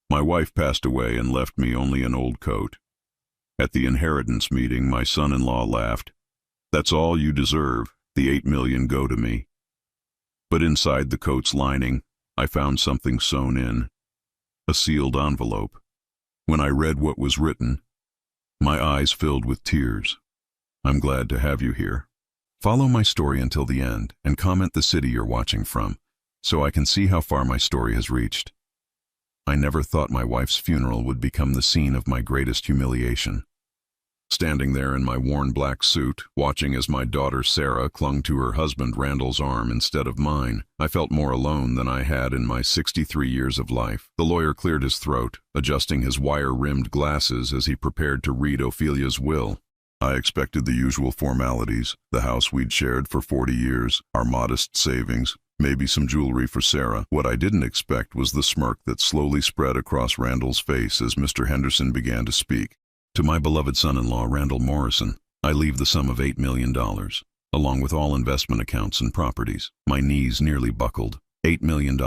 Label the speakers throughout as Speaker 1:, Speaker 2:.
Speaker 1: My wife passed away and left me only an old coat. At the inheritance meeting, my son-in-law laughed. That's all you deserve. The 8 million go to me. But inside the coat's lining, I found something sewn in. A sealed envelope. When I read what was written, my eyes filled with tears. I'm glad to have you here. Follow my story until the end and comment the city you're watching from, so I can see how far my story has reached. I never thought my wife's funeral would become the scene of my greatest humiliation. Standing there in my worn black suit, watching as my daughter Sarah clung to her husband Randall's arm instead of mine, I felt more alone than I had in my 63 years of life. The lawyer cleared his throat, adjusting his wire-rimmed glasses as he prepared to read Ophelia's will. I expected the usual formalities, the house we'd shared for 40 years, our modest savings, maybe some jewelry for Sarah. What I didn't expect was the smirk that slowly spread across Randall's face as Mr. Henderson began to speak. To my beloved son-in-law, Randall Morrison, I leave the sum of $8 million, along with all investment accounts and properties. My knees nearly buckled. $8 million.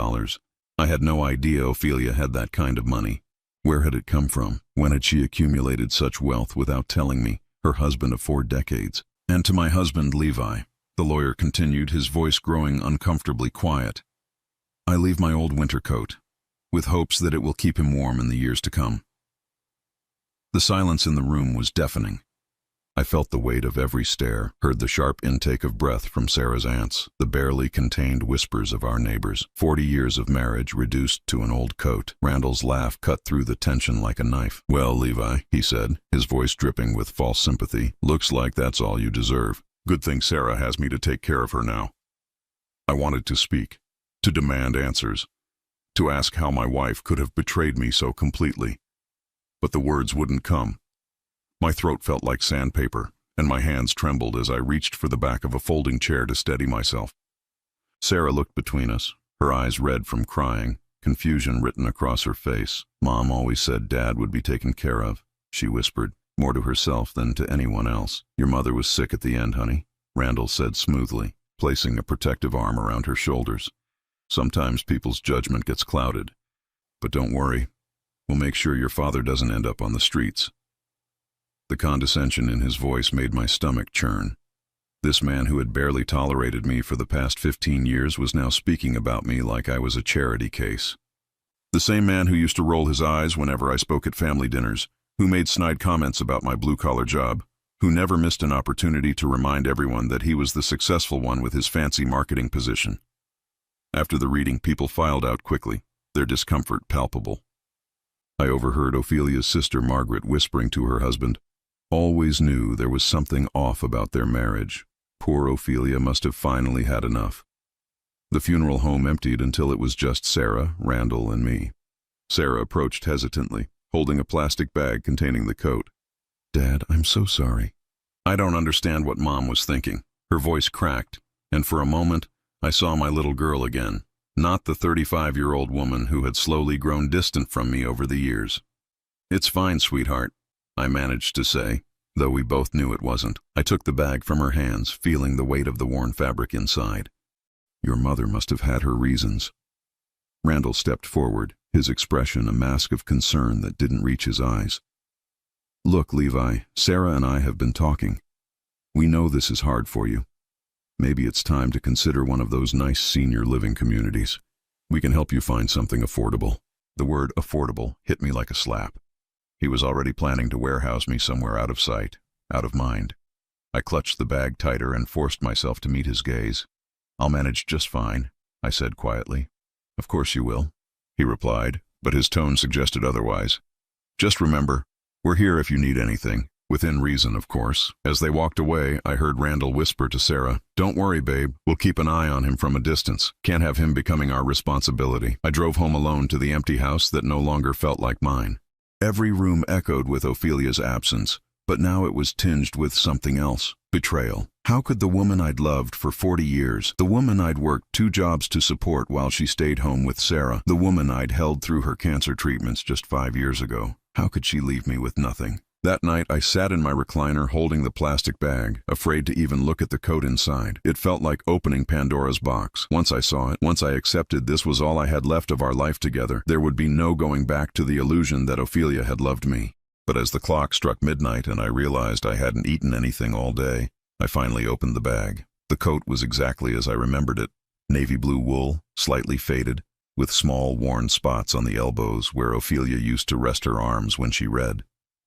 Speaker 1: I had no idea Ophelia had that kind of money. Where had it come from? When had she accumulated such wealth without telling me, her husband of 4 decades? And to my husband, Levi, the lawyer continued, his voice growing uncomfortably quiet, I leave my old winter coat, with hopes that it will keep him warm in the years to come. The silence in the room was deafening. I felt the weight of every stare, heard the sharp intake of breath from Sarah's aunts, the barely contained whispers of our neighbors. 40 years of marriage reduced to an old coat. Randall's laugh cut through the tension like a knife. Well, Levi, he said, his voice dripping with false sympathy, looks like that's all you deserve. Good thing Sarah has me to take care of her now. I wanted to speak, to demand answers, to ask how my wife could have betrayed me so completely. But the words wouldn't come. My throat felt like sandpaper, and my hands trembled as I reached for the back of a folding chair to steady myself. Sarah looked between us, her eyes red from crying, confusion written across her face. Mom always said Dad would be taken care of, she whispered, more to herself than to anyone else. Your mother was sick at the end, honey, Randall said smoothly, placing a protective arm around her shoulders. Sometimes people's judgment gets clouded. But don't worry. We'll make sure your father doesn't end up on the streets. The condescension in his voice made my stomach churn. This man who had barely tolerated me for the past 15 years was now speaking about me like I was a charity case. The same man who used to roll his eyes whenever I spoke at family dinners, who made snide comments about my blue-collar job, who never missed an opportunity to remind everyone that he was the successful one with his fancy marketing position. After the reading, people filed out quickly, their discomfort palpable. I overheard Ophelia's sister Margaret whispering to her husband, always knew there was something off about their marriage. Poor Ophelia must have finally had enough. The funeral home emptied until it was just Sarah, Randall, and me. Sarah approached hesitantly, holding a plastic bag containing the coat. Dad, I'm so sorry. I don't understand what Mom was thinking. Her voice cracked, and for a moment, I saw my little girl again. Not the 35-year-old woman who had slowly grown distant from me over the years. It's fine, sweetheart, I managed to say, though we both knew it wasn't. I took the bag from her hands, feeling the weight of the worn fabric inside. Your mother must have had her reasons. Randall stepped forward, his expression a mask of concern that didn't reach his eyes. Look, Levi, Sarah and I have been talking. We know this is hard for you. Maybe it's time to consider one of those nice senior living communities. We can help you find something affordable. The word affordable hit me like a slap. He was already planning to warehouse me somewhere out of sight, out of mind. I clutched the bag tighter and forced myself to meet his gaze. I'll manage just fine, I said quietly. Of course you will, he replied, but his tone suggested otherwise. Just remember, we're here if you need anything. Within reason, of course. As they walked away, I heard Randall whisper to Sarah, Don't worry, babe. We'll keep an eye on him from a distance. Can't have him becoming our responsibility. I drove home alone to the empty house that no longer felt like mine. Every room echoed with Ophelia's absence, but now it was tinged with something else. Betrayal. How could the woman I'd loved for 40 years, the woman I'd worked 2 jobs to support while she stayed home with Sarah, the woman I'd held through her cancer treatments just 5 years ago, how could she leave me with nothing? That night, I sat in my recliner holding the plastic bag, afraid to even look at the coat inside. It felt like opening Pandora's box. Once I saw it, once I accepted this was all I had left of our life together, there would be no going back to the illusion that Ophelia had loved me. But as the clock struck midnight and I realized I hadn't eaten anything all day, I finally opened the bag. The coat was exactly as I remembered it. Navy blue wool, slightly faded, with small worn spots on the elbows where Ophelia used to rest her arms when she read.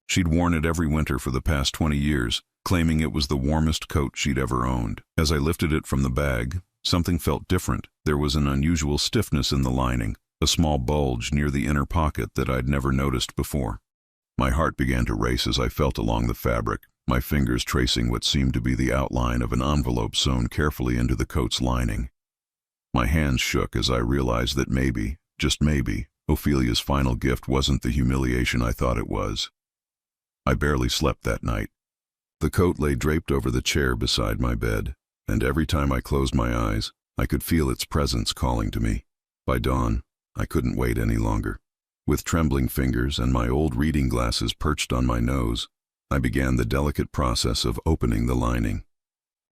Speaker 1: She'd worn it every winter for the past 20 years, claiming it was the warmest coat she'd ever owned. As I lifted it from the bag, something felt different. There was an unusual stiffness in the lining, a small bulge near the inner pocket that I'd never noticed before. My heart began to race as I felt along the fabric, my fingers tracing what seemed to be the outline of an envelope sewn carefully into the coat's lining. My hands shook as I realized that maybe, just maybe, Ophelia's final gift wasn't the humiliation I thought it was. I barely slept that night. The coat lay draped over the chair beside my bed, and every time I closed my eyes, I could feel its presence calling to me. By dawn, I couldn't wait any longer. With trembling fingers and my old reading glasses perched on my nose, I began the delicate process of opening the lining.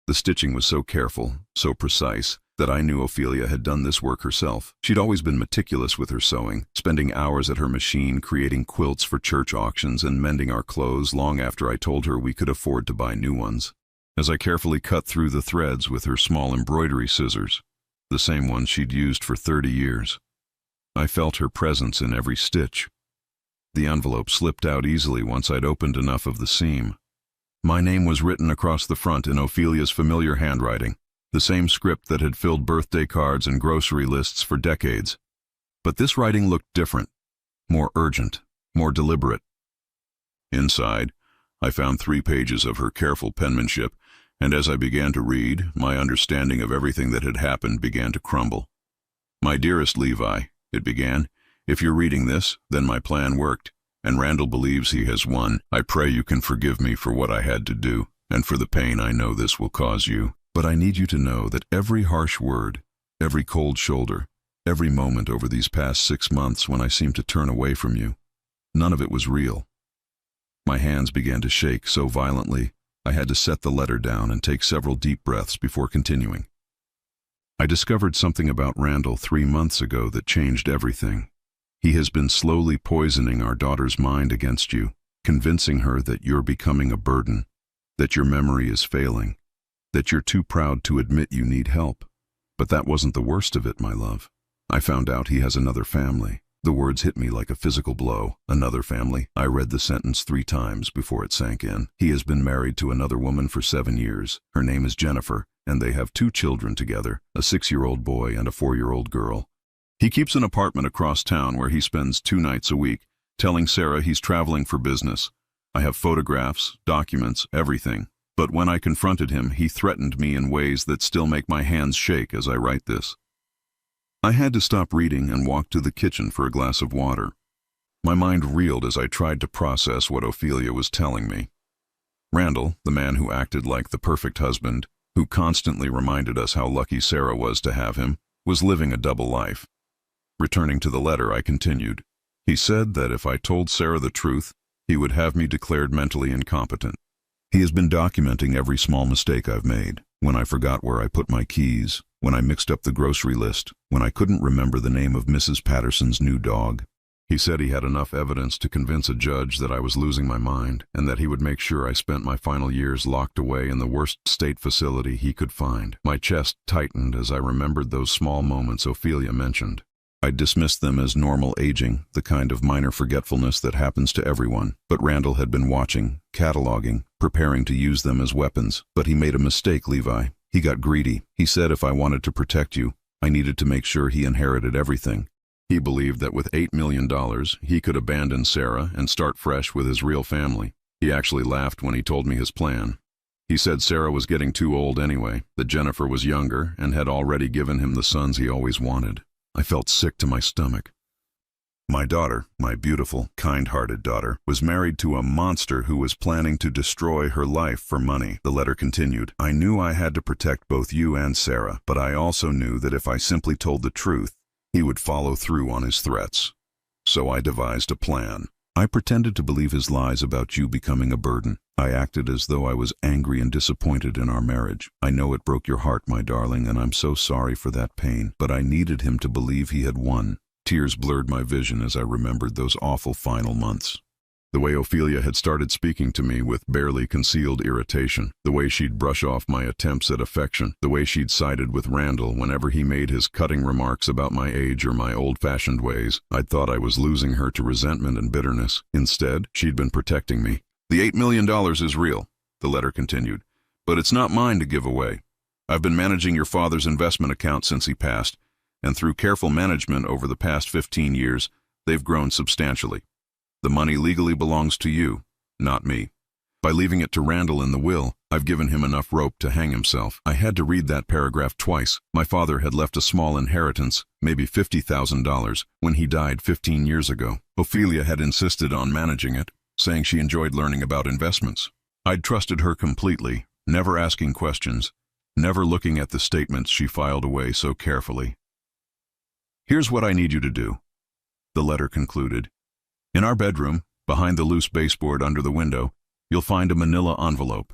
Speaker 1: The stitching was so careful, so precise, that I knew Ophelia had done this work herself. She'd always been meticulous with her sewing, spending hours at her machine creating quilts for church auctions and mending our clothes long after I told her we could afford to buy new ones. As I carefully cut through the threads with her small embroidery scissors, the same ones she'd used for 30 years, I felt her presence in every stitch. The envelope slipped out easily once I'd opened enough of the seam. My name was written across the front in Ophelia's familiar handwriting, the same script that had filled birthday cards and grocery lists for decades. But this writing looked different, more urgent, more deliberate. Inside, I found 3 pages of her careful penmanship, and as I began to read, my understanding of everything that had happened began to crumble. "My dearest Levi," it began, "if you're reading this, then my plan worked, and Randall believes he has won. I pray you can forgive me for what I had to do, and for the pain I know this will cause you. But I need you to know that every harsh word, every cold shoulder, every moment over these past 6 months when I seemed to turn away from you, none of it was real." My hands began to shake so violently, I had to set the letter down and take several deep breaths before continuing. "I discovered something about Randall 3 months ago that changed everything. He has been slowly poisoning our daughter's mind against you, convincing her that you're becoming a burden, that your memory is failing, that you're too proud to admit you need help. But that wasn't the worst of it, my love. I found out he has another family." The words hit me like a physical blow. Another family. I read the sentence 3 times before it sank in. "He has been married to another woman for 7 years. Her name is Jennifer, and they have 2 children together, a 6-year-old boy and a 4-year-old girl. He keeps an apartment across town where he spends 2 nights a week, telling Sarah he's traveling for business. I have photographs, documents, everything. But when I confronted him, he threatened me in ways that still make my hands shake as I write this." I had to stop reading and walk to the kitchen for a glass of water. My mind reeled as I tried to process what Ophelia was telling me. Randall, the man who acted like the perfect husband, who constantly reminded us how lucky Sarah was to have him, was living a double life. Returning to the letter, I continued. "He said that if I told Sarah the truth, he would have me declared mentally incompetent. He has been documenting every small mistake I've made, when I forgot where I put my keys, when I mixed up the grocery list, when I couldn't remember the name of Mrs. Patterson's new dog. He said he had enough evidence to convince a judge that I was losing my mind, and that he would make sure I spent my final years locked away in the worst state facility he could find." My chest tightened as I remembered those small moments Ophelia mentioned. I dismissed them as normal aging, the kind of minor forgetfulness that happens to everyone. But Randall had been watching, cataloging, preparing to use them as weapons. But he made a mistake, Levi. He got greedy. He said if I wanted to protect you, I needed to make sure he inherited everything. He believed that with $8 million, he could abandon Sarah and start fresh with his real family. He actually laughed when he told me his plan. He said Sarah was getting too old anyway, that Jennifer was younger and had already given him the sons he always wanted. I felt sick to my stomach. My daughter, my beautiful, kind-hearted daughter, was married to a monster who was planning to destroy her life for money. The letter continued. "I knew I had to protect both you and Sarah, but I also knew that if I simply told the truth, he would follow through on his threats. So I devised a plan. I pretended to believe his lies about you becoming a burden. I acted as though I was angry and disappointed in our marriage. I know it broke your heart, my darling, and I'm so sorry for that pain, but I needed him to believe he had won. Tears blurred my vision as I remembered those awful final months. The way Ophelia had started speaking to me with barely concealed irritation, the way she'd brush off my attempts at affection, the way she'd sided with Randall whenever he made his cutting remarks about my age or my old-fashioned ways. I'd thought I was losing her to resentment and bitterness. Instead, she'd been protecting me. "The $8 million is real," the letter continued, "but it's not mine to give away. I've been managing your father's investment account since he passed, and through careful management over the past 15 years, they've grown substantially. The money legally belongs to you, not me. By leaving it to Randall in the will, I've given him enough rope to hang himself." I had to read that paragraph twice. My father had left a small inheritance, maybe $50,000, when he died 15 years ago. Ophelia had insisted on managing it, saying she enjoyed learning about investments. I'd trusted her completely, never asking questions, never looking at the statements she filed away so carefully. "Here's what I need you to do," the letter concluded. "In our bedroom, behind the loose baseboard under the window, you'll find a manila envelope.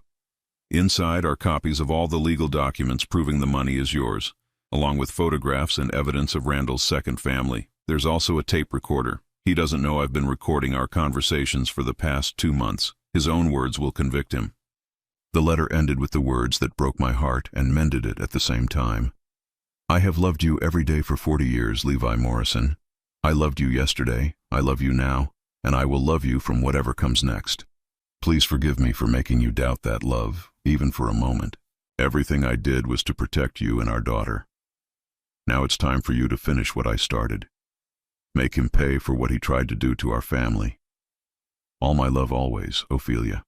Speaker 1: Inside are copies of all the legal documents proving the money is yours, along with photographs and evidence of Randall's second family. There's also a tape recorder. He doesn't know I've been recording our conversations for the past 2 months. His own words will convict him." The letter ended with the words that broke my heart and mended it at the same time. "I have loved you every day for 40 years, Levi Morrison. I loved you yesterday, I love you now, and I will love you from whatever comes next. Please forgive me for making you doubt that love, even for a moment. Everything I did was to protect you and our daughter. Now it's time for you to finish what I started. Make him pay for what he tried to do to our family. All my love always, Ophelia."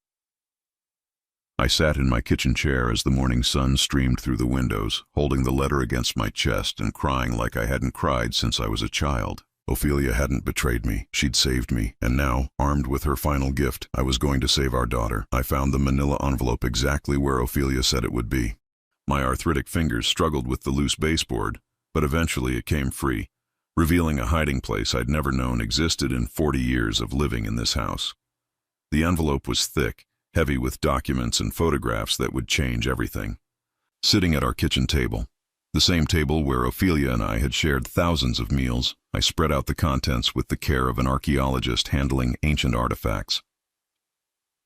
Speaker 1: I sat in my kitchen chair as the morning sun streamed through the windows, holding the letter against my chest and crying like I hadn't cried since I was a child. Ophelia hadn't betrayed me, she'd saved me, and now, armed with her final gift, I was going to save our daughter. I found the manila envelope exactly where Ophelia said it would be. My arthritic fingers struggled with the loose baseboard, but eventually it came free, revealing a hiding place I'd never known existed in 40 years of living in this house. The envelope was thick, heavy with documents and photographs that would change everything. Sitting at our kitchen table, the same table where Ophelia and I had shared thousands of meals, I spread out the contents with the care of an archaeologist handling ancient artifacts.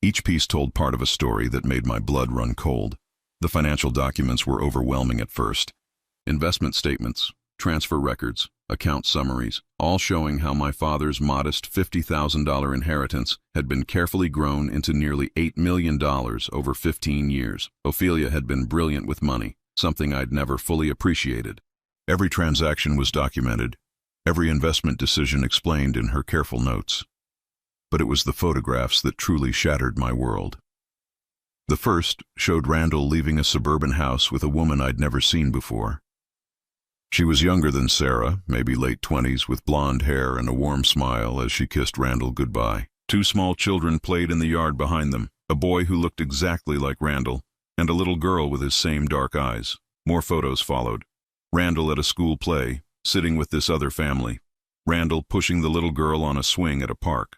Speaker 1: Each piece told part of a story that made my blood run cold. The financial documents were overwhelming at first. Investment statements, transfer records, account summaries, all showing how my father's modest $50,000 inheritance had been carefully grown into nearly $8 million over 15 years. Ophelia had been brilliant with money, something I'd never fully appreciated. Every transaction was documented, every investment decision explained in her careful notes. But it was the photographs that truly shattered my world. The first showed Randall leaving a suburban house with a woman I'd never seen before. She was younger than Sarah, maybe late 20s, with blonde hair and a warm smile as she kissed Randall goodbye. 2 small children played in the yard behind them, a boy who looked exactly like Randall, and a little girl with his same dark eyes. More photos followed. Randall at a school play, sitting with this other family. Randall pushing the little girl on a swing at a park.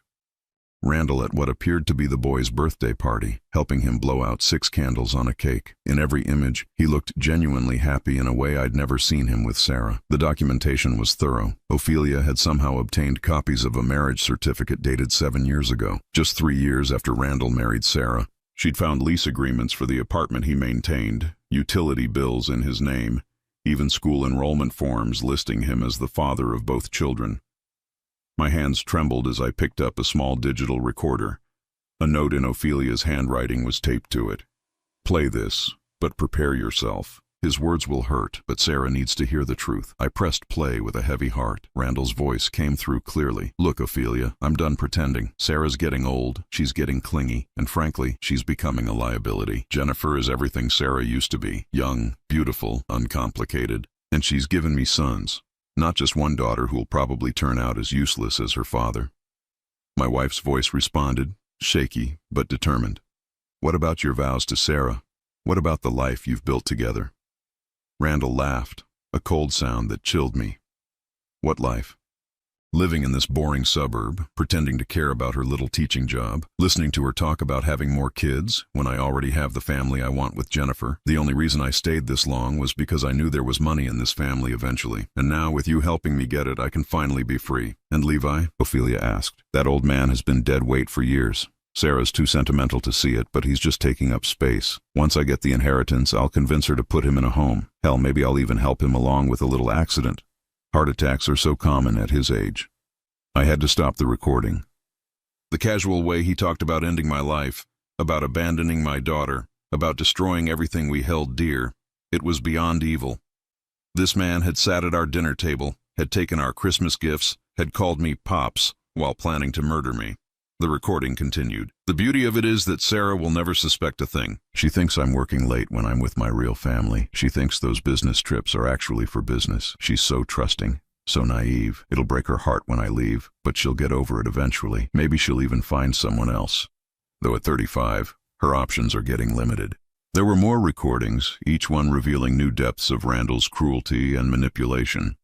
Speaker 1: Randall at what appeared to be the boy's birthday party, helping him blow out 6 candles on a cake. In every image, he looked genuinely happy in a way I'd never seen him with Sarah. The documentation was thorough. Ophelia had somehow obtained copies of a marriage certificate dated 7 years ago, just 3 years after Randall married Sarah. She'd found lease agreements for the apartment he maintained, utility bills in his name, even school enrollment forms listing him as the father of both children. My hands trembled as I picked up a small digital recorder. A note in Ophelia's handwriting was taped to it. "Play this, but prepare yourself. His words will hurt, but Sarah needs to hear the truth." I pressed play with a heavy heart. Randall's voice came through clearly. "Look, Ophelia, I'm done pretending. Sarah's getting old, she's getting clingy, and frankly, she's becoming a liability. Jennifer is everything Sarah used to be. Young, beautiful, uncomplicated. And she's given me sons. Not just one daughter who'll probably turn out as useless as her father." My wife's voice responded, shaky but determined. "What about your vows to Sarah? What about the life you've built together?" Randall laughed, a cold sound that chilled me. "What life?" Living in this boring suburb, pretending to care about her little teaching job, listening to her talk about having more kids when I already have the family I want with Jennifer. The only reason I stayed this long was because I knew there was money in this family eventually. And now, with you helping me get it, I can finally be free. And Levi? Ophelia asked. That old man has been dead weight for years. Sarah's too sentimental to see it, but he's just taking up space. Once I get the inheritance, I'll convince her to put him in a home. Hell, maybe I'll even help him along with a little accident. Heart attacks are so common at his age. I had to stop the recording. The casual way he talked about ending my life, about abandoning my daughter, about destroying everything we held dear, it was beyond evil. This man had sat at our dinner table, had taken our Christmas gifts, had called me Pops while planning to murder me. The recording continued. The beauty of it is that Sarah will never suspect a thing. She thinks I'm working late when I'm with my real family. She thinks those business trips are actually for business. She's so trusting, so naive. It'll break her heart when I leave, but she'll get over it eventually. Maybe she'll even find someone else. Though at 35, her options are getting limited. There were more recordings, each one revealing new depths of Randall's cruelty and manipulation.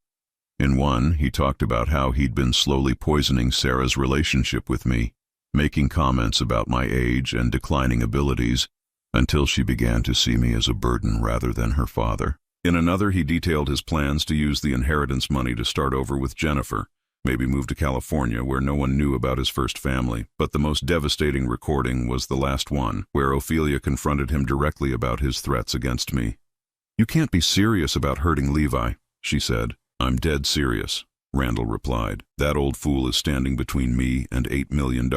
Speaker 1: In one, he talked about how he'd been slowly poisoning Sarah's relationship with me, making comments about my age and declining abilities until she began to see me as a burden rather than her father. In another, he detailed his plans to use the inheritance money to start over with Jennifer, maybe move to California where no one knew about his first family. But the most devastating recording was the last one, where Ophelia confronted him directly about his threats against me. "You can't be serious about hurting Levi," she said. "I'm dead serious," Randall replied. "That old fool is standing between me and $8 million.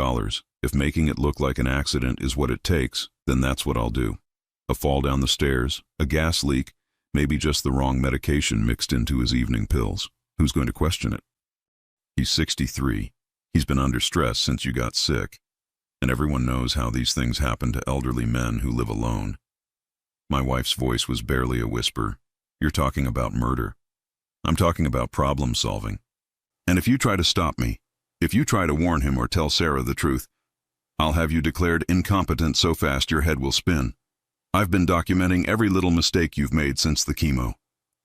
Speaker 1: If making it look like an accident is what it takes, then that's what I'll do. A fall down the stairs, a gas leak, maybe just the wrong medication mixed into his evening pills. Who's going to question it? He's 63. He's been under stress since you got sick. And everyone knows how these things happen to elderly men who live alone." My wife's voice was barely a whisper. "You're talking about murder. I'm talking about problem solving. And if you try to stop me, if you try to warn him or tell Sarah the truth, I'll have you declared incompetent so fast your head will spin. I've been documenting every little mistake you've made since the chemo.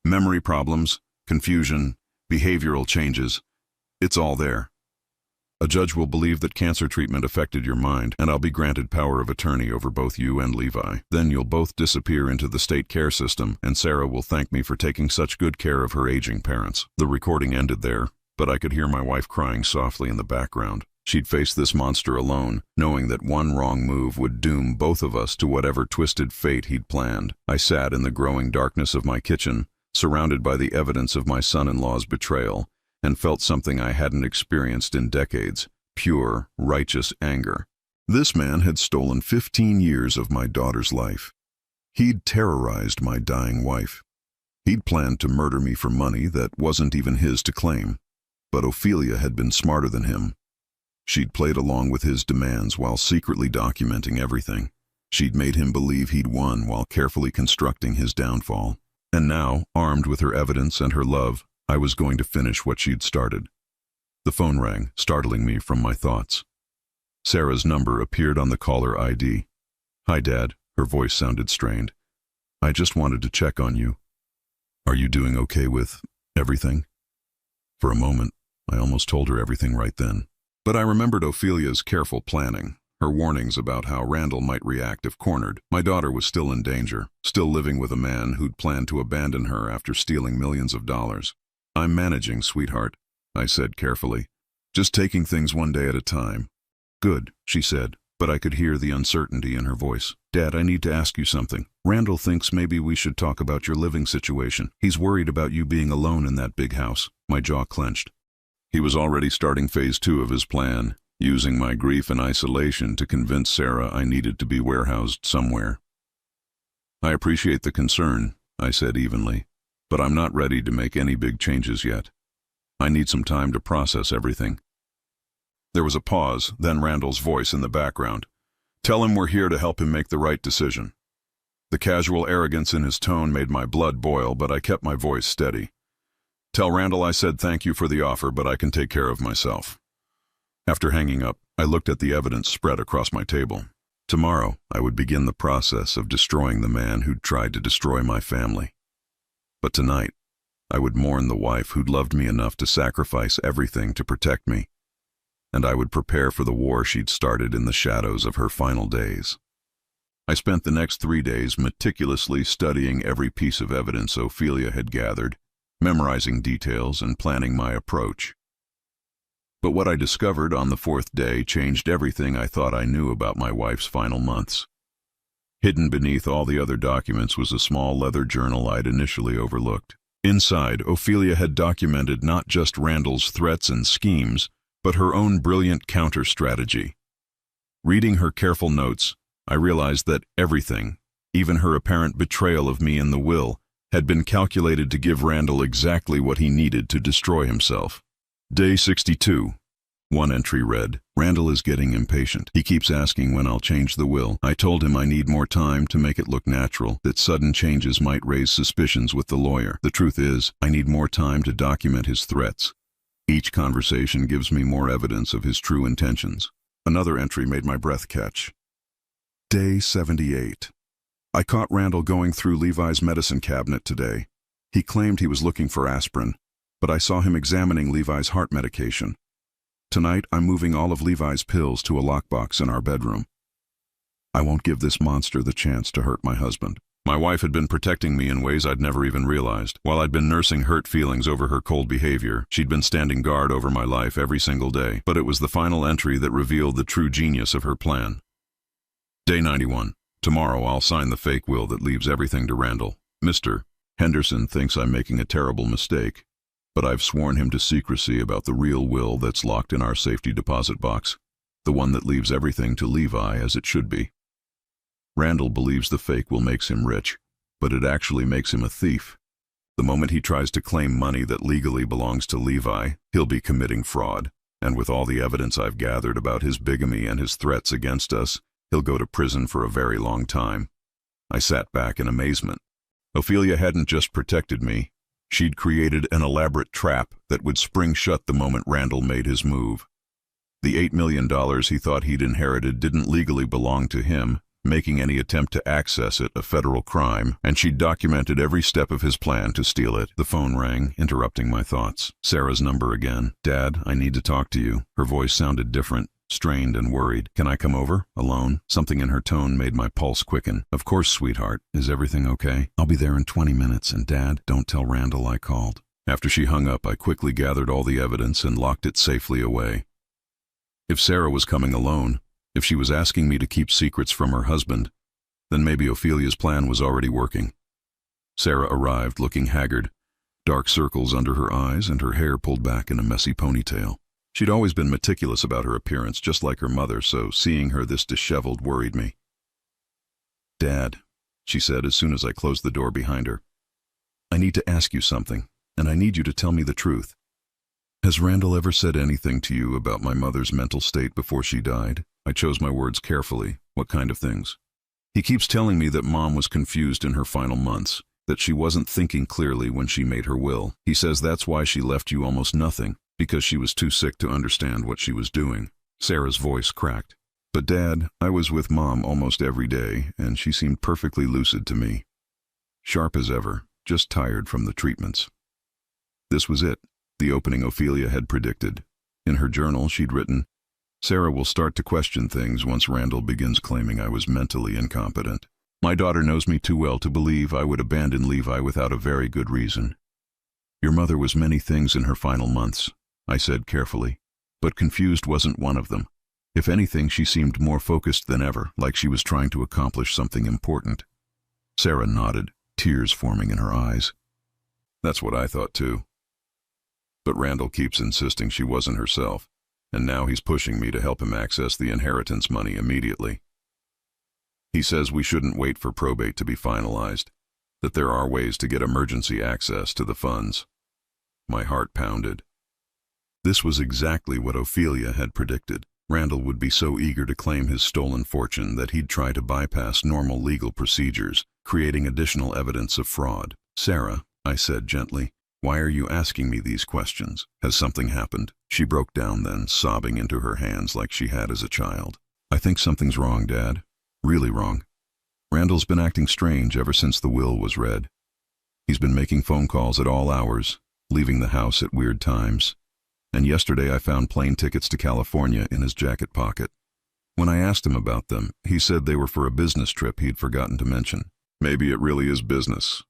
Speaker 1: Memory problems, confusion, behavioral changes. It's all there. A judge will believe that cancer treatment affected your mind, and I'll be granted power of attorney over both you and Levi. Then you'll both disappear into the state care system, and Sarah will thank me for taking such good care of her aging parents." The recording ended there, but I could hear my wife crying softly in the background. She'd face this monster alone, knowing that one wrong move would doom both of us to whatever twisted fate he'd planned. I sat in the growing darkness of my kitchen, surrounded by the evidence of my son-in-law's betrayal, and felt something I hadn't experienced in decades: pure, righteous anger. This man had stolen 15 years of my daughter's life. He'd terrorized my dying wife. He'd planned to murder me for money that wasn't even his to claim. But Ophelia had been smarter than him. She'd played along with his demands while secretly documenting everything. She'd made him believe he'd won while carefully constructing his downfall. And now, armed with her evidence and her love, I was going to finish what she'd started. The phone rang, startling me from my thoughts. Sarah's number appeared on the caller ID. "Hi, Dad." Her voice sounded strained. "I just wanted to check on you. Are you doing okay with everything?" For a moment, I almost told her everything right then. But I remembered Ophelia's careful planning, her warnings about how Randall might react if cornered. My daughter was still in danger, still living with a man who'd planned to abandon her after stealing millions of dollars. "I'm managing, sweetheart," I said carefully. "Just taking things one day at a time." "Good," she said, but I could hear the uncertainty in her voice. "Dad, I need to ask you something. Randall thinks maybe we should talk about your living situation. He's worried about you being alone in that big house." My jaw clenched. He was already starting phase 2 of his plan, using my grief and isolation to convince Sarah I needed to be warehoused somewhere. "I appreciate the concern," I said evenly, "but I'm not ready to make any big changes yet. I need some time to process everything." There was a pause, then Randall's voice in the background. "Tell him we're here to help him make the right decision." The casual arrogance in his tone made my blood boil, but I kept my voice steady. "Tell Randall I said thank you for the offer, but I can take care of myself." After hanging up, I looked at the evidence spread across my table. Tomorrow, I would begin the process of destroying the man who'd tried to destroy my family. But tonight, I would mourn the wife who'd loved me enough to sacrifice everything to protect me, and I would prepare for the war she'd started in the shadows of her final days. I spent the next 3 days meticulously studying every piece of evidence Ophelia had gathered, memorizing details and planning my approach. But what I discovered on the 4th day changed everything I thought I knew about my wife's final months. Hidden beneath all the other documents was a small leather journal I'd initially overlooked. Inside, Ophelia had documented not just Randall's threats and schemes, but her own brilliant counter-strategy. Reading her careful notes, I realized that everything, even her apparent betrayal of me in the will, had been calculated to give Randall exactly what he needed to destroy himself. Day 62. One entry read, "Randall is getting impatient. He keeps asking when I'll change the will. I told him I need more time to make it look natural, that sudden changes might raise suspicions with the lawyer. The truth is, I need more time to document his threats. Each conversation gives me more evidence of his true intentions." Another entry made my breath catch. Day 78. I caught Randall going through Levi's medicine cabinet today. He claimed he was looking for aspirin, but I saw him examining Levi's heart medication. Tonight, I'm moving all of Levi's pills to a lockbox in our bedroom. I won't give this monster the chance to hurt my husband. My wife had been protecting me in ways I'd never even realized. While I'd been nursing hurt feelings over her cold behavior, she'd been standing guard over my life every single day. But it was the final entry that revealed the true genius of her plan. Day 91. Tomorrow I'll sign the fake will that leaves everything to Randall. Mr. Henderson thinks I'm making a terrible mistake, but I've sworn him to secrecy about the real will that's locked in our safety deposit box, the one that leaves everything to Levi as it should be. Randall believes the fake will makes him rich, but it actually makes him a thief. The moment he tries to claim money that legally belongs to Levi, he'll be committing fraud, and with all the evidence I've gathered about his bigamy and his threats against us, he'll go to prison for a very long time. I sat back in amazement. Ophelia hadn't just protected me. She'd created an elaborate trap that would spring shut the moment Randall made his move. The $8 million he thought he'd inherited didn't legally belong to him, making any attempt to access it a federal crime, and she'd documented every step of his plan to steal it. The phone rang, interrupting my thoughts. Sarah's number again. "Dad, I need to talk to you." Her voice sounded different, strained and worried. "Can I come over? Alone?" Something in her tone made my pulse quicken. "Of course, sweetheart. Is everything okay? I'll be there in 20 minutes, and Dad, don't tell Randall I called." After she hung up, I quickly gathered all the evidence and locked it safely away. If Sarah was coming alone, if she was asking me to keep secrets from her husband, then maybe Ophelia's plan was already working. Sarah arrived looking haggard, dark circles under her eyes and her hair pulled back in a messy ponytail. She'd always been meticulous about her appearance, just like her mother, so seeing her this disheveled worried me. "Dad," she said as soon as I closed the door behind her, "I need to ask you something, and I need you to tell me the truth. Has Randall ever said anything to you about my mother's mental state before she died?" I chose my words carefully. "What kind of things?" "He keeps telling me that Mom was confused in her final months, that she wasn't thinking clearly when she made her will. He says that's why she left you almost nothing, because she was too sick to understand what she was doing." Sarah's voice cracked. "But Dad, I was with Mom almost every day, and she seemed perfectly lucid to me. Sharp as ever, just tired from the treatments." This was it, the opening Ophelia had predicted. In her journal, she'd written, "Sarah will start to question things once Randall begins claiming I was mentally incompetent. My daughter knows me too well to believe I would abandon Levi without a very good reason. Your mother was many things in her final months," I said carefully, "but confused wasn't one of them. If anything, she seemed more focused than ever, like she was trying to accomplish something important." Sarah nodded, tears forming in her eyes. "That's what I thought too. But Randall keeps insisting she wasn't herself, and now he's pushing me to help him access the inheritance money immediately. He says we shouldn't wait for probate to be finalized, that there are ways to get emergency access to the funds." My heart pounded. This was exactly what Ophelia had predicted. Randall would be so eager to claim his stolen fortune that he'd try to bypass normal legal procedures, creating additional evidence of fraud. "Sarah," I said gently, "why are you asking me these questions? Has something happened?" She broke down then, sobbing into her hands like she had as a child. "I think something's wrong, Dad. Really wrong. Randall's been acting strange ever since the will was read. He's been making phone calls at all hours, leaving the house at weird times. And yesterday I found plane tickets to California in his jacket pocket. When I asked him about them, he said they were for a business trip he'd forgotten to mention. Maybe it really is business,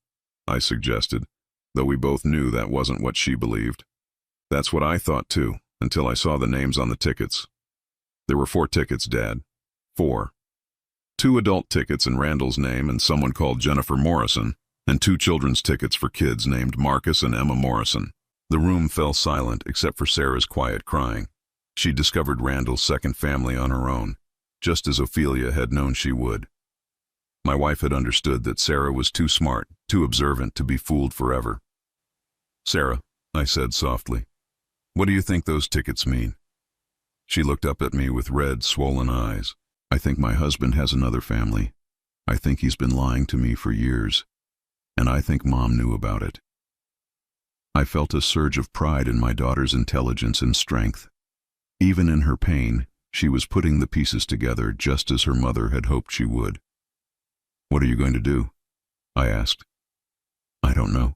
Speaker 1: I suggested, though we both knew that wasn't what she believed. That's what I thought too, until I saw the names on the tickets. There were 4 tickets, Dad. 4. 2 adult tickets in Randall's name and someone called Jennifer Morrison, and 2 children's tickets for kids named Marcus and Emma Morrison. The room fell silent except for Sarah's quiet crying. She discovered Randall's second family on her own, just as Ophelia had known she would. My wife had understood that Sarah was too smart, too observant to be fooled forever. "Sarah," I said softly, "what do you think those tickets mean?" She looked up at me with red, swollen eyes. "I think my husband has another family. I think he's been lying to me for years. And I think Mom knew about it." I felt a surge of pride in my daughter's intelligence and strength. Even in her pain, she was putting the pieces together just as her mother had hoped she would. "What are you going to do?" I asked. "I don't know,"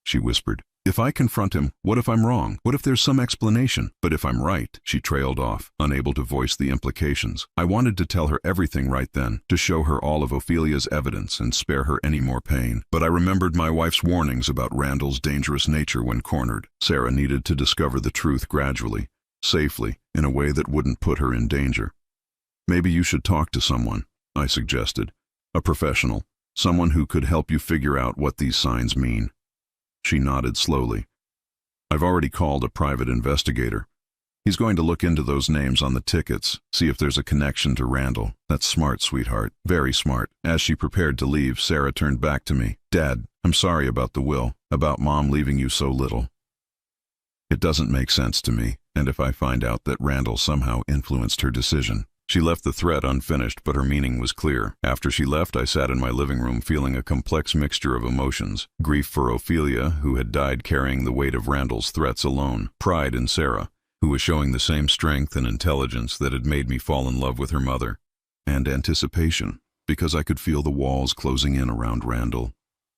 Speaker 1: she whispered. "If I confront him, what if I'm wrong? What if there's some explanation? But if I'm right," she trailed off, unable to voice the implications. I wanted to tell her everything right then, to show her all of Ophelia's evidence and spare her any more pain. But I remembered my wife's warnings about Randall's dangerous nature when cornered. Sarah needed to discover the truth gradually, safely, in a way that wouldn't put her in danger. "Maybe you should talk to someone," I suggested. "A professional, someone who could help you figure out what these signs mean." She nodded slowly. "I've already called a private investigator. He's going to look into those names on the tickets, see if there's a connection to Randall. That's smart, sweetheart. Very smart." As she prepared to leave, Sarah turned back to me. "Dad, I'm sorry about the will, about Mom leaving you so little. It doesn't make sense to me, and if I find out that Randall somehow influenced her decision." She left the thread unfinished, but her meaning was clear. After she left, I sat in my living room feeling a complex mixture of emotions. Grief for Ophelia, who had died carrying the weight of Randall's threats alone. Pride in Sarah, who was showing the same strength and intelligence that had made me fall in love with her mother. And anticipation, because I could feel the walls closing in around Randall.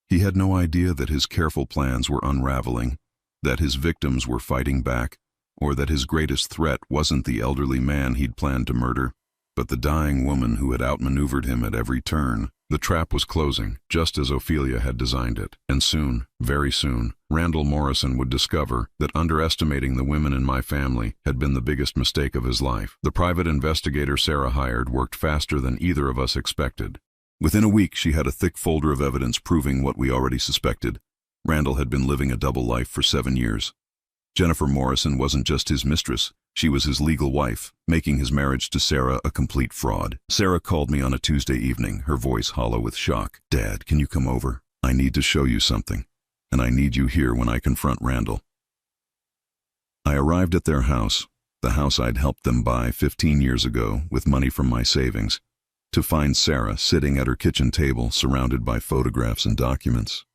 Speaker 1: He had no idea that his careful plans were unraveling, that his victims were fighting back, or that his greatest threat wasn't the elderly man he'd planned to murder, but the dying woman who had outmaneuvered him at every turn. The trap was closing, just as Ophelia had designed it, and soon, very soon, Randall Morrison would discover that underestimating the women in my family had been the biggest mistake of his life. The private investigator Sarah hired worked faster than either of us expected. Within a week, she had a thick folder of evidence proving what we already suspected. Randall had been living a double life for 7 years. Jennifer Morrison wasn't just his mistress, she was his legal wife, making his marriage to Sarah a complete fraud. Sarah called me on a Tuesday evening, her voice hollow with shock. "Dad, can you come over? I need to show you something, and I need you here when I confront Randall." I arrived at their house, the house I'd helped them buy 15 years ago with money from my savings, to find Sarah sitting at her kitchen table surrounded by photographs and documents.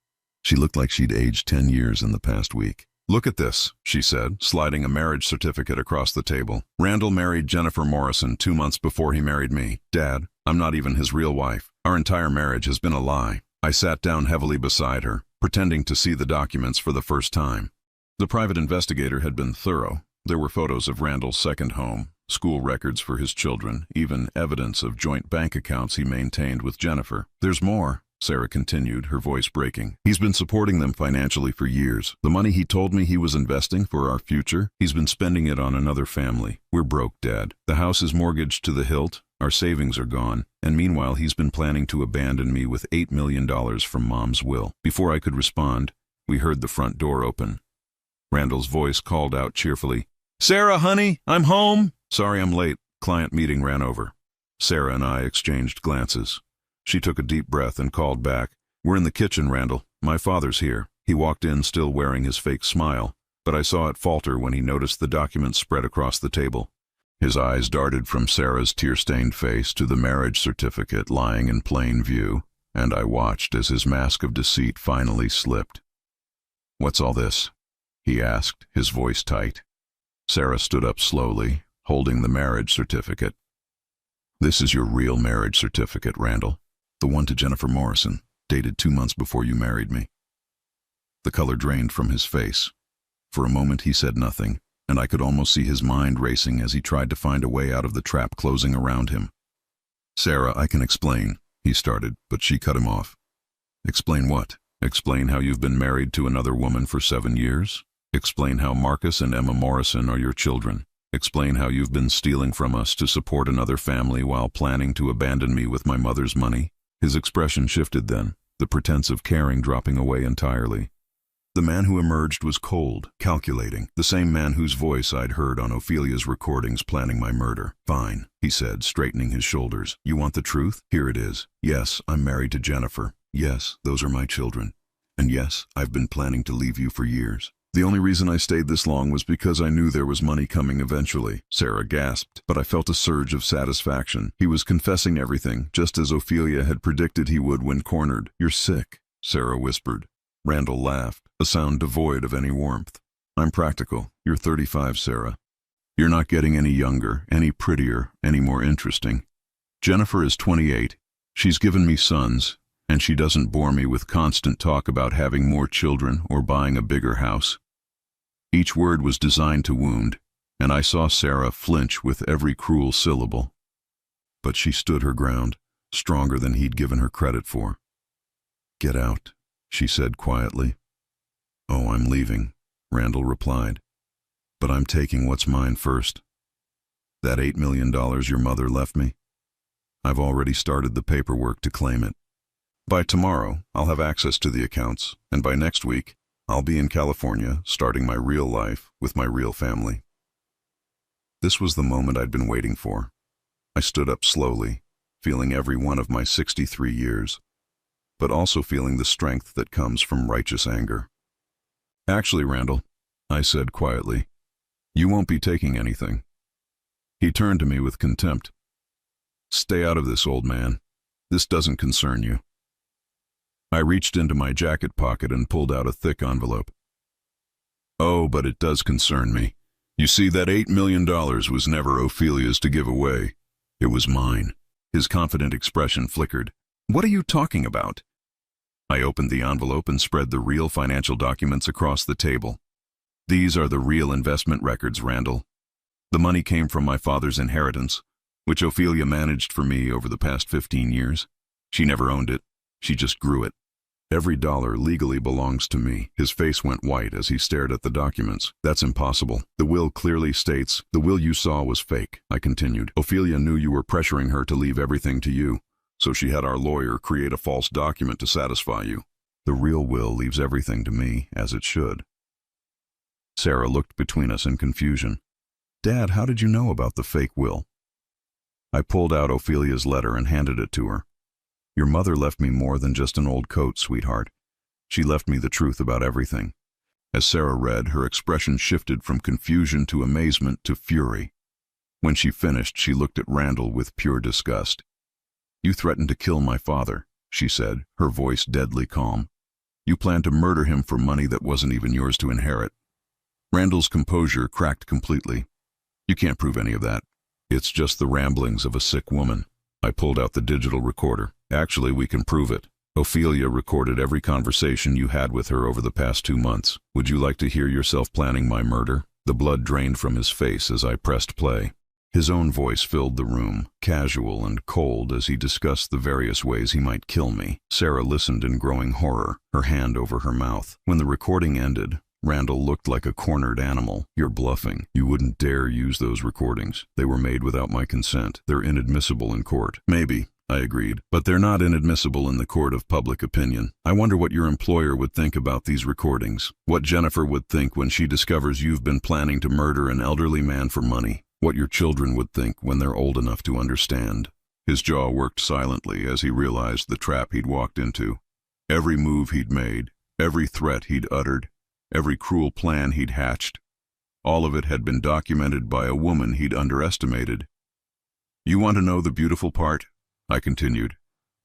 Speaker 1: She looked like she'd aged 10 years in the past week. "Look at this," she said, sliding a marriage certificate across the table. "Randall married Jennifer Morrison 2 months before he married me. Dad, I'm not even his real wife. Our entire marriage has been a lie." I sat down heavily beside her, pretending to see the documents for the first time. The private investigator had been thorough. There were photos of Randall's second home, school records for his children, even evidence of joint bank accounts he maintained with Jennifer. "There's more," Sarah continued, her voice breaking. "He's been supporting them financially for years. The money he told me he was investing for our future, he's been spending it on another family. We're broke, Dad. The house is mortgaged to the hilt, our savings are gone, and meanwhile he's been planning to abandon me with $8 million from Mom's will." Before I could respond, we heard the front door open. Randall's voice called out cheerfully, "Sarah, honey, I'm home." "Sorry I'm late. Client meeting ran over." Sarah and I exchanged glances. She took a deep breath and called back, "We're in the kitchen, Randall. My father's here." He walked in still wearing his fake smile, but I saw it falter when he noticed the documents spread across the table. His eyes darted from Sarah's tear-stained face to the marriage certificate lying in plain view, and I watched as his mask of deceit finally slipped. "What's all this?" he asked, his voice tight. Sarah stood up slowly, holding the marriage certificate. "This is your real marriage certificate, Randall. The one to Jennifer Morrison, dated 2 months before you married me." The color drained from his face. For a moment he said nothing, and I could almost see his mind racing as he tried to find a way out of the trap closing around him. "Sarah, I can explain," he started, but she cut him off. "Explain what? Explain how you've been married to another woman for 7 years? Explain how Marcus and Emma Morrison are your children? Explain how you've been stealing from us to support another family while planning to abandon me with my mother's money?" His expression shifted then, the pretense of caring dropping away entirely. The man who emerged was cold, calculating, the same man whose voice I'd heard on Ophelia's recordings planning my murder. "Fine," he said, straightening his shoulders. "You want the truth? Here it is. Yes, I'm married to Jennifer. Yes, those are my children. And yes, I've been planning to leave you for years. The only reason I stayed this long was because I knew there was money coming eventually." Sarah gasped, but I felt a surge of satisfaction. He was confessing everything, just as Ophelia had predicted he would when cornered. "You're sick," Sarah whispered. Randall laughed, a sound devoid of any warmth. "I'm practical. You're 35, Sarah. You're not getting any younger, any prettier, any more interesting. Jennifer is 28. She's given me sons, and she doesn't bore me with constant talk about having more children or buying a bigger house." Each word was designed to wound, and I saw Sarah flinch with every cruel syllable. But she stood her ground, stronger than he'd given her credit for. "Get out," she said quietly. "Oh, I'm leaving," Randall replied. "But I'm taking what's mine first. That $8 million your mother left me. I've already started the paperwork to claim it. By tomorrow, I'll have access to the accounts, and by next week, I'll be in California, starting my real life with my real family." This was the moment I'd been waiting for. I stood up slowly, feeling every one of my 63 years, but also feeling the strength that comes from righteous anger. "Actually, Randall," I said quietly, "you won't be taking anything." He turned to me with contempt. "Stay out of this, old man. This doesn't concern you." I reached into my jacket pocket and pulled out a thick envelope. "Oh, but it does concern me. You see, that $8 million was never Ophelia's to give away. It was mine." His confident expression flickered. "What are you talking about?" I opened the envelope and spread the real financial documents across the table. "These are the real investment records, Randall. The money came from my father's inheritance, which Ophelia managed for me over the past 15 years. She never owned it. She just grew it. Every dollar legally belongs to me." His face went white as he stared at the documents. "That's impossible. The will clearly states, the will you saw was fake," I continued. "Ophelia knew you were pressuring her to leave everything to you, so she had our lawyer create a false document to satisfy you. The real will leaves everything to me, as it should." Sarah looked between us in confusion. "Dad, how did you know about the fake will?" I pulled out Ophelia's letter and handed it to her. "Your mother left me more than just an old coat, sweetheart. She left me the truth about everything." As Sarah read, her expression shifted from confusion to amazement to fury. When she finished, she looked at Randall with pure disgust. "You threatened to kill my father," she said, her voice deadly calm. "You planned to murder him for money that wasn't even yours to inherit." Randall's composure cracked completely. "You can't prove any of that. It's just the ramblings of a sick woman." I pulled out the digital recorder. "Actually, we can prove it. Ophelia recorded every conversation you had with her over the past 2 months. Would you like to hear yourself planning my murder?" The blood drained from his face as I pressed play. His own voice filled the room, casual and cold as he discussed the various ways he might kill me. Sarah listened in growing horror, her hand over her mouth. When the recording ended, Randall looked like a cornered animal. "You're bluffing. You wouldn't dare use those recordings. They were made without my consent. They're inadmissible in court." "Maybe," I agreed, "but they're not inadmissible in the court of public opinion. I wonder what your employer would think about these recordings. What Jennifer would think when she discovers you've been planning to murder an elderly man for money. What your children would think when they're old enough to understand." His jaw worked silently as he realized the trap he'd walked into. Every move he'd made, every threat he'd uttered, every cruel plan he'd hatched, all of it had been documented by a woman he'd underestimated. "You want to know the beautiful part?" I continued.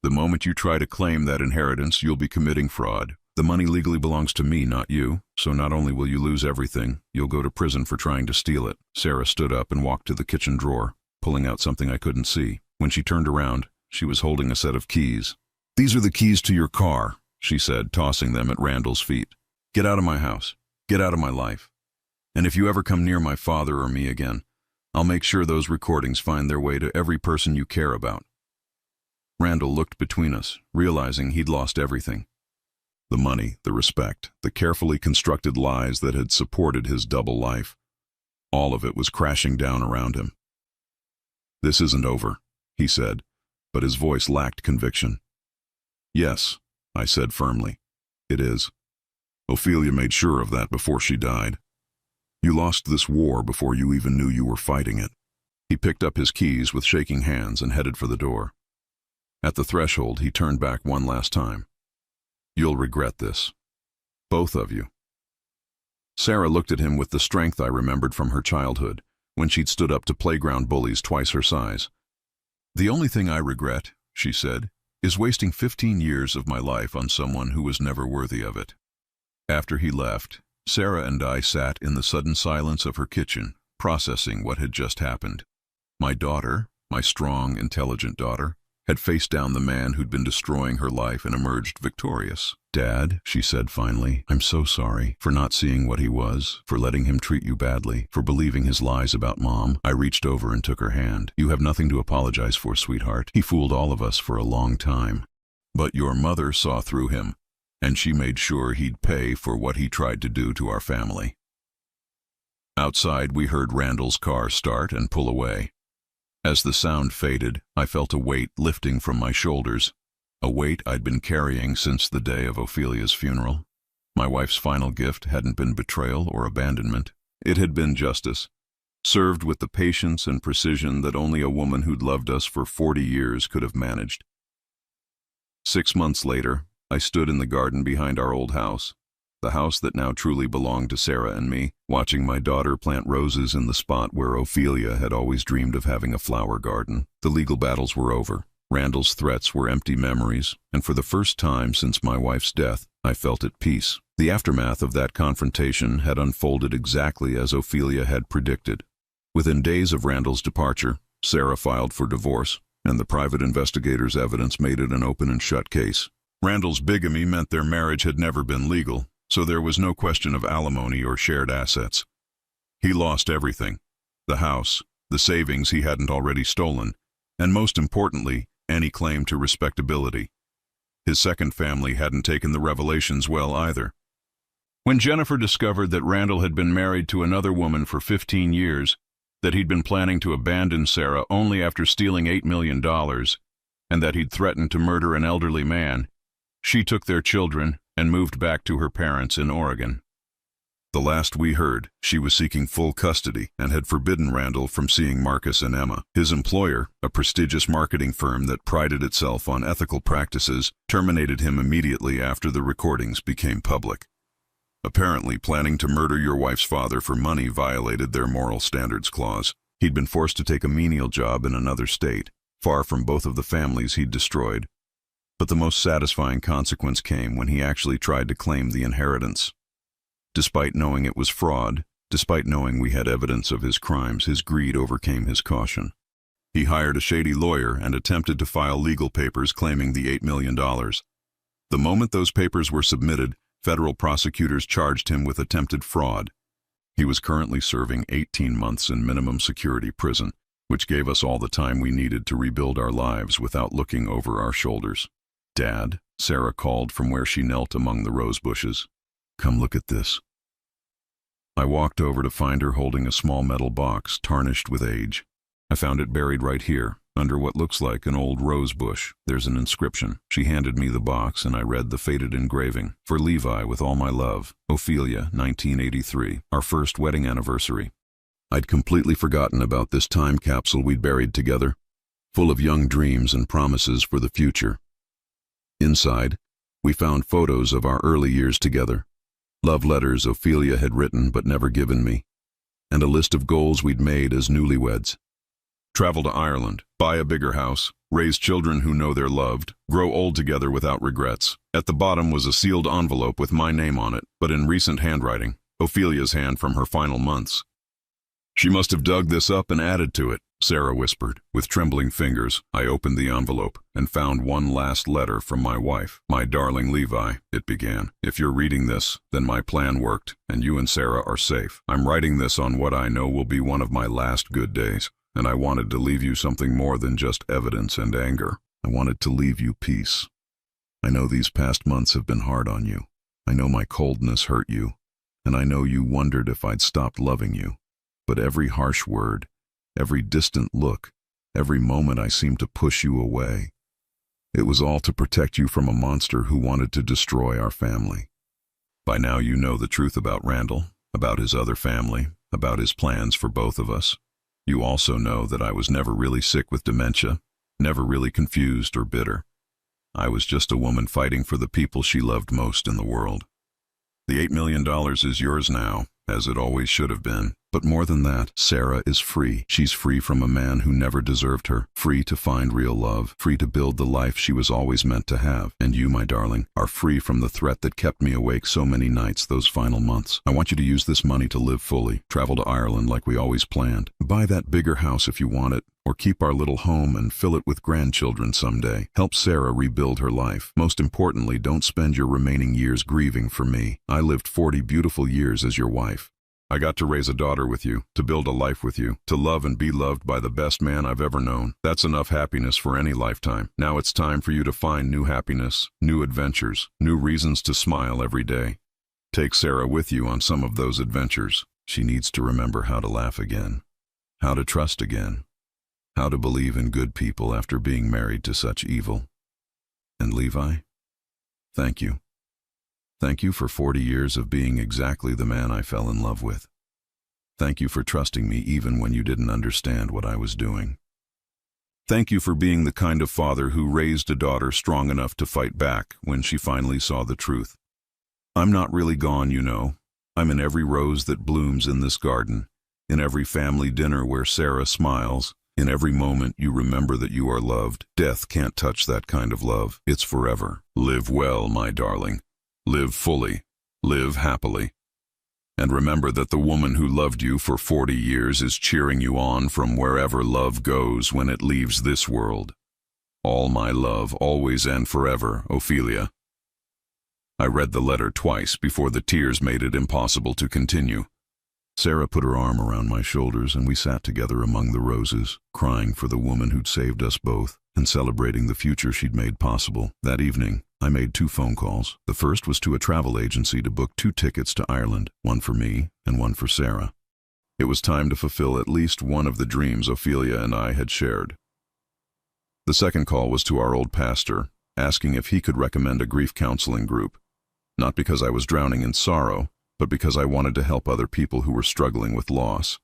Speaker 1: "The moment you try to claim that inheritance, you'll be committing fraud. The money legally belongs to me, not you, so not only will you lose everything, you'll go to prison for trying to steal it." Sarah stood up and walked to the kitchen drawer, pulling out something I couldn't see. When she turned around, she was holding a set of keys. "These are the keys to your car," she said, tossing them at Randall's feet. Get out of my house. Get out of my life. And if you ever come near my father or me again, I'll make sure those recordings find their way to every person you care about." Randall looked between us, realizing he'd lost everything. The money, the respect, the carefully constructed lies that had supported his double life. All of it was crashing down around him. "This isn't over," he said, but his voice lacked conviction. "Yes," I said firmly, "it is. Ophelia made sure of that before she died. You lost this war before you even knew you were fighting it." He picked up his keys with shaking hands and headed for the door. At the threshold, he turned back one last time. "You'll regret this. Both of you." Sarah looked at him with the strength I remembered from her childhood, when she'd stood up to playground bullies twice her size. "The only thing I regret," she said, "is wasting 15 years of my life on someone who was never worthy of it." After he left, Sarah and I sat in the sudden silence of her kitchen, processing what had just happened. My daughter, my strong, intelligent daughter, had faced down the man who'd been destroying her life and emerged victorious. "Dad," she said finally, "I'm so sorry for not seeing what he was, for letting him treat you badly, for believing his lies about Mom." I reached over and took her hand. "You have nothing to apologize for, sweetheart. He fooled all of us for a long time. But your mother saw through him, and she made sure he'd pay for what he tried to do to our family." Outside, we heard Randall's car start and pull away. As the sound faded, I felt a weight lifting from my shoulders, a weight I'd been carrying since the day of Ophelia's funeral. My wife's final gift hadn't been betrayal or abandonment. It had been justice, served with the patience and precision that only a woman who'd loved us for 40 years could have managed. 6 months later, I stood in the garden behind our old house, the house that now truly belonged to Sarah and me, watching my daughter plant roses in the spot where Ophelia had always dreamed of having a flower garden. The legal battles were over. Randall's threats were empty memories, and for the first time since my wife's death, I felt at peace. The aftermath of that confrontation had unfolded exactly as Ophelia had predicted. Within days of Randall's departure, Sarah filed for divorce, and the private investigator's evidence made it an open and shut case. Randall's bigamy meant their marriage had never been legal, so there was no question of alimony or shared assets. He lost everything: the house, the savings he hadn't already stolen, and most importantly, any claim to respectability. His second family hadn't taken the revelations well either. When Jennifer discovered that Randall had been married to another woman for 15 years, that he'd been planning to abandon Sarah only after stealing $8 million, and that he'd threatened to murder an elderly man, she took their children and moved back to her parents in Oregon. The last we heard, she was seeking full custody and had forbidden Randall from seeing Marcus and Emma. His employer, a prestigious marketing firm that prided itself on ethical practices, terminated him immediately after the recordings became public. Apparently, planning to murder your wife's father for money violated their moral standards clause. He'd been forced to take a menial job in another state, far from both of the families he'd destroyed. But the most satisfying consequence came when he actually tried to claim the inheritance. Despite knowing it was fraud, despite knowing we had evidence of his crimes, his greed overcame his caution. He hired a shady lawyer and attempted to file legal papers claiming the $8 million. The moment those papers were submitted, federal prosecutors charged him with attempted fraud. He was currently serving 18 months in minimum security prison, which gave us all the time we needed to rebuild our lives without looking over our shoulders. "Dad," Sarah called from where she knelt among the rose bushes. "Come look at this." I walked over to find her holding a small metal box, tarnished with age. I found it buried right here, under what looks like an old rose bush. There's an inscription. She handed me the box, and I read the faded engraving. "For Levi, with all my love. Ophelia, 1983, our first wedding anniversary." I'd completely forgotten about this time capsule we'd buried together, full of young dreams and promises for the future. Inside, we found photos of our early years together, love letters Ophelia had written but never given me, and a list of goals we'd made as newlyweds. Travel to Ireland, buy a bigger house, raise children who know they're loved, grow old together without regrets. At the bottom was a sealed envelope with my name on it, but in recent handwriting, Ophelia's hand from her final months. She must have dug this up and added to it. Sarah whispered. With trembling fingers, I opened the envelope and found one last letter from my wife. "My darling Levi," it began. "If you're reading this, then my plan worked, and you and Sarah are safe. I'm writing this on what I know will be one of my last good days, and I wanted to leave you something more than just evidence and anger. I wanted to leave you peace. I know these past months have been hard on you. I know my coldness hurt you, and I know you wondered if I'd stopped loving you. But every harsh word, every distant look, every moment I seemed to push you away. It was all to protect you from a monster who wanted to destroy our family. By now you know the truth about Randall, about his other family, about his plans for both of us. You also know that I was never really sick with dementia, never really confused or bitter. I was just a woman fighting for the people she loved most in the world. The $8 million is yours now, as it always should have been. But more than that, Sarah is free. She's free from a man who never deserved her, free to find real love, free to build the life she was always meant to have. And you, my darling, are free from the threat that kept me awake so many nights those final months. I want you to use this money to live fully, travel to Ireland like we always planned, buy that bigger house if you want it, or keep our little home and fill it with grandchildren someday. Help Sarah rebuild her life. Most importantly, don't spend your remaining years grieving for me. I lived 40 beautiful years as your wife. I got to raise a daughter with you, to build a life with you, to love and be loved by the best man I've ever known. That's enough happiness for any lifetime. Now it's time for you to find new happiness, new adventures, new reasons to smile every day. Take Sarah with you on some of those adventures. She needs to remember how to laugh again, how to trust again, how to believe in good people after being married to such evil. And Levi, thank you. Thank you for 40 years of being exactly the man I fell in love with. Thank you for trusting me even when you didn't understand what I was doing. Thank you for being the kind of father who raised a daughter strong enough to fight back when she finally saw the truth. I'm not really gone, you know. I'm in every rose that blooms in this garden, in every family dinner where Sarah smiles, in every moment you remember that you are loved. Death can't touch that kind of love. It's forever. Live well, my darling. Live fully, live happily, and remember that the woman who loved you for 40 years is cheering you on from wherever love goes when it leaves this world. All my love, always and forever, Ophelia. I read the letter twice before the tears made it impossible to continue. Sarah put her arm around my shoulders and we sat together among the roses, crying for the woman who'd saved us both and celebrating the future she'd made possible. That evening, I made 2 phone calls. The first was to a travel agency to book 2 tickets to Ireland, one for me and one for Sarah. It was time to fulfill at least one of the dreams Ophelia and I had shared. The second call was to our old pastor, asking if he could recommend a grief counseling group. Not because I was drowning in sorrow, but because I wanted to help other people who were struggling with loss.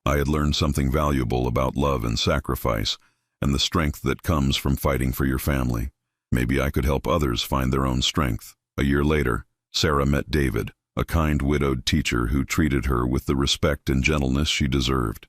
Speaker 1: I had learned something valuable about love and sacrifice, and the strength that comes from fighting for your family. Maybe I could help others find their own strength. A year later, Sarah met David, a kind widowed teacher who treated her with the respect and gentleness she deserved.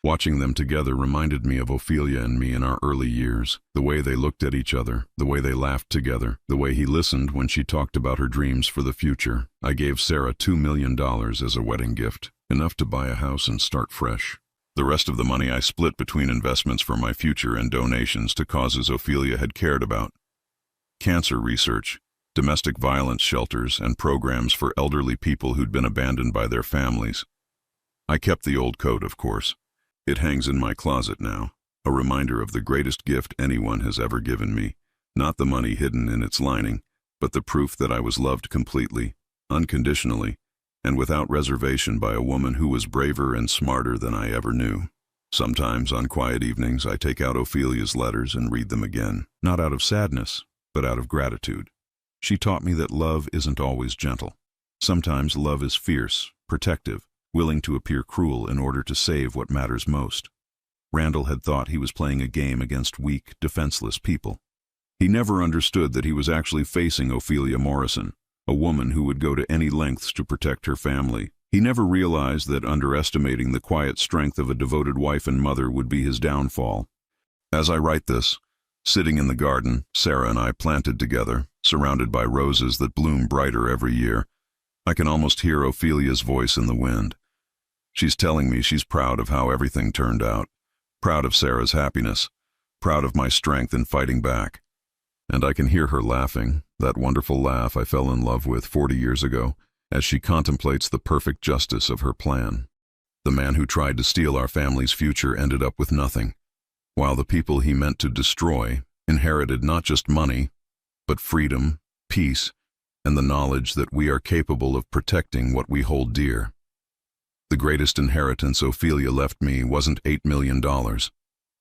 Speaker 1: Watching them together reminded me of Ophelia and me in our early years, the way they looked at each other, the way they laughed together, the way he listened when she talked about her dreams for the future. I gave Sarah $2 million as a wedding gift, enough to buy a house and start fresh. The rest of the money I split between investments for my future and donations to causes Ophelia had cared about. Cancer research, domestic violence shelters, and programs for elderly people who'd been abandoned by their families. I kept the old coat, of course. It hangs in my closet now, a reminder of the greatest gift anyone has ever given me, not the money hidden in its lining, but the proof that I was loved completely, unconditionally, and without reservation by a woman who was braver and smarter than I ever knew. Sometimes, on quiet evenings, I take out Ophelia's letters and read them again, not out of sadness, but out of gratitude. She taught me that love isn't always gentle. Sometimes love is fierce, protective, willing to appear cruel in order to save what matters most. Randall had thought he was playing a game against weak, defenseless people. He never understood that he was actually facing Ophelia Morrison, a woman who would go to any lengths to protect her family. He never realized that underestimating the quiet strength of a devoted wife and mother would be his downfall. As I write this, sitting in the garden, Sarah and I planted together, surrounded by roses that bloom brighter every year, I can almost hear Ophelia's voice in the wind. She's telling me she's proud of how everything turned out, proud of Sarah's happiness, proud of my strength in fighting back. And I can hear her laughing, that wonderful laugh I fell in love with 40 years ago, as she contemplates the perfect justice of her plan. The man who tried to steal our family's future ended up with nothing, while the people he meant to destroy inherited not just money, but freedom, peace, and the knowledge that we are capable of protecting what we hold dear. The greatest inheritance Ophelia left me wasn't $8 million.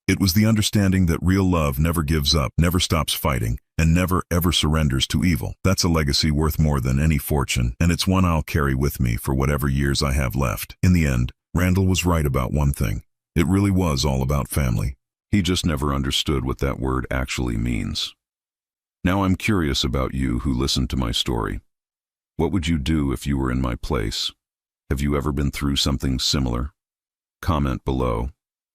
Speaker 1: It was the understanding that real love never gives up, never stops fighting, and never ever surrenders to evil. That's a legacy worth more than any fortune, and it's one I'll carry with me for whatever years I have left. In the end, Randall was right about one thing. It really was all about family. He just never understood what that word actually means. Now I'm curious about you who listened to my story. What would you do if you were in my place? Have you ever been through something similar? Comment below.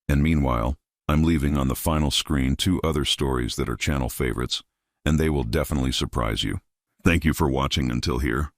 Speaker 1: And meanwhile, I'm leaving on the final screen 2 other stories that are channel favorites, and they will definitely surprise you. Thank you for watching until here.